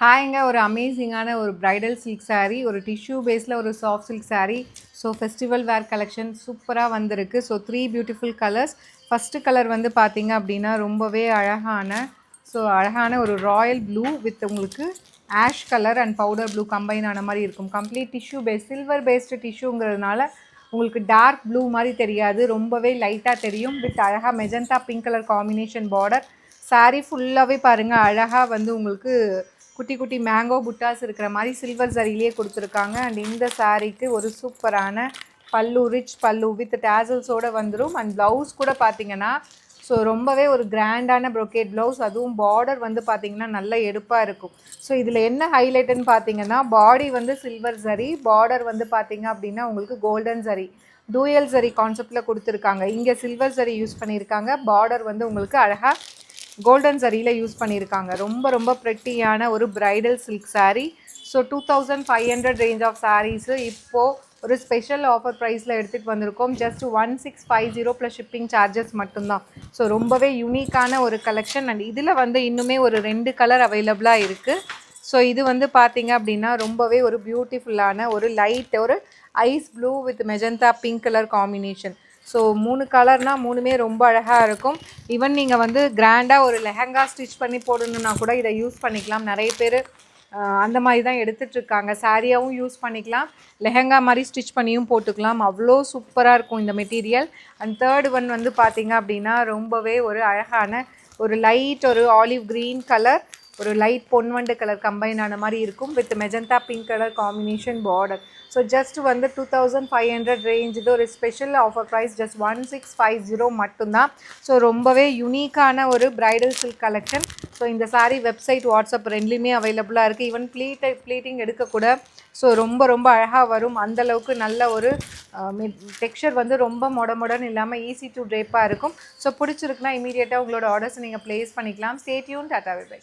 ஹாய்ங்க ஒரு அமேசிங்கான ஒரு பிரைடல் சில்க் saree ஒரு டிஷ்யூ பேஸில் ஒரு soft silk saree. So festival wear collection சூப்பராக வந்திருக்கு. So 3 beautiful colours. First colour வந்து பார்த்தீங்க அப்படின்னா ரொம்பவே அழகான ஒரு ராயல் ப்ளூ வித் உங்களுக்கு ash colour and powder blue combine ஆன மாதிரி இருக்கும். Complete tissue base silver based டிஷ்யூங்கிறதுனால உங்களுக்கு டார்க் ப்ளூ மாதிரி தெரியாது, ரொம்பவே லைட்டாக தெரியும். வித் அழகாக magenta pink colour combination border. saree ஃபுல்லாகவே பாருங்கள் அழகாக வந்து உங்களுக்கு குட்டி குட்டி மேங்கோ புட்டாஸ் இருக்கிற மாதிரி சில்வர் சரியிலே கொடுத்துருக்காங்க. அண்ட் இந்த சாரீக்கு ஒரு சூப்பரான பல்லு, ரிச் பல்லு வித் டேசல்ஸோடு வந்துடும். அண்ட் ப்ளவுஸ் கூட பார்த்தீங்கன்னா ஸோ ரொம்பவே ஒரு கிராண்டான ப்ரொக்கேட் ப்ளவுஸ், அதுவும் பார்டர் வந்து பார்த்திங்கன்னா நல்ல எடுப்பாக இருக்கும். ஸோ இதில் என்ன ஹைலைட்டுன்னு பார்த்தீங்கன்னா பாடி வந்து சில்வர் சரி, பார்டர் வந்து பார்த்திங்க அப்படின்னா உங்களுக்கு கோல்டன் சரி, டூயல் சரி கான்செப்டில் கொடுத்துருக்காங்க. இங்கே சில்வர் சரி யூஸ் பண்ணியிருக்காங்க, பார்டர் வந்து உங்களுக்கு அழகாக கோல்டன் சரியில் யூஸ் பண்ணியிருக்காங்க. ரொம்ப ரொம்ப ப்ரெட்டியான ஒரு bridal silk saree. So 2500 range of saris இப்போது ஒரு ஸ்பெஷல் ஆஃபர் ப்ரைஸில் எடுத்துகிட்டு வந்திருக்கோம். ஜஸ்ட் 1650 ப்ளஸ் ஷிப்பிங் சார்ஜஸ் மட்டும்தான். ஸோ ரொம்பவே யூனிக்கான ஒரு கலெக்ஷன். அண்ட் இதில் வந்து இன்னுமே ஒரு 2 கலர் அவைலபிளாக இருக்குது. ஸோ இது வந்து பார்த்திங்க அப்படின்னா ரொம்பவே ஒரு பியூட்டிஃபுல்லான ஒரு லைட் ஒரு ice blue with magenta pink colour combination. So 3 கலர்னால் 3மே ரொம்ப அழகாக இருக்கும். ஈவன் நீங்கள் வந்து கிராண்டாக ஒரு லெஹங்கா ஸ்டிச் பண்ணி போடணுன்னா கூட இதை யூஸ் பண்ணிக்கலாம். நிறைய பேர் அந்த மாதிரி தான் எடுத்துகிட்ருக்காங்க. சாரியாகவும் யூஸ் பண்ணிக்கலாம், லெஹங்கா மாதிரி ஸ்டிச் பண்ணியும் போட்டுக்கலாம். அவ்வளோ சூப்பராக இருக்கும் இந்த மெட்டீரியல். அண்ட் தேர்ட் ஒன் வந்து பார்த்திங்க அப்படின்னா ரொம்பவே ஒரு அழகான ஒரு லைட் ஒரு ஆலிவ் க்ரீன் கலர், ஒரு லைட் பொன்வண்டு கலர் கம்பைன் ஆன மாதிரி இருக்கும் with magenta pink colour combination border. So just வந்து 2500 ரேஞ்ச். இது ஒரு ஸ்பெஷல் ஆஃபர் ப்ரைஸ், ஜஸ்ட் 1650 மட்டும்தான். ஸோ ரொம்பவே யூனிக்கான ஒரு பிரைடல் சில்க் கலெக்ஷன். ஸோ இந்த சாரீ வெப்சைட், வாட்ஸ்அப் ரெண்டுலேயுமே அவைலபிளாக இருக்குது. ஈவன் ப்ளீட்டிங் எடுக்கக்கூட ஸோ ரொம்ப ரொம்ப அழகாக வரும். அந்தளவுக்கு நல்ல ஒரு டெக்ஸ்சர் வந்து ரொம்ப மொடன்னு இல்லாமல் ஈஸி டு ட்ரேப்பாக இருக்கும். ஸோ பிடிச்சிருக்குன்னா இமீடியட்டாக உங்களோட ஆர்டர்ஸ் நீங்கள் ப்ளேஸ் பண்ணிக்கலாம். Stay tuned. Tata bye by.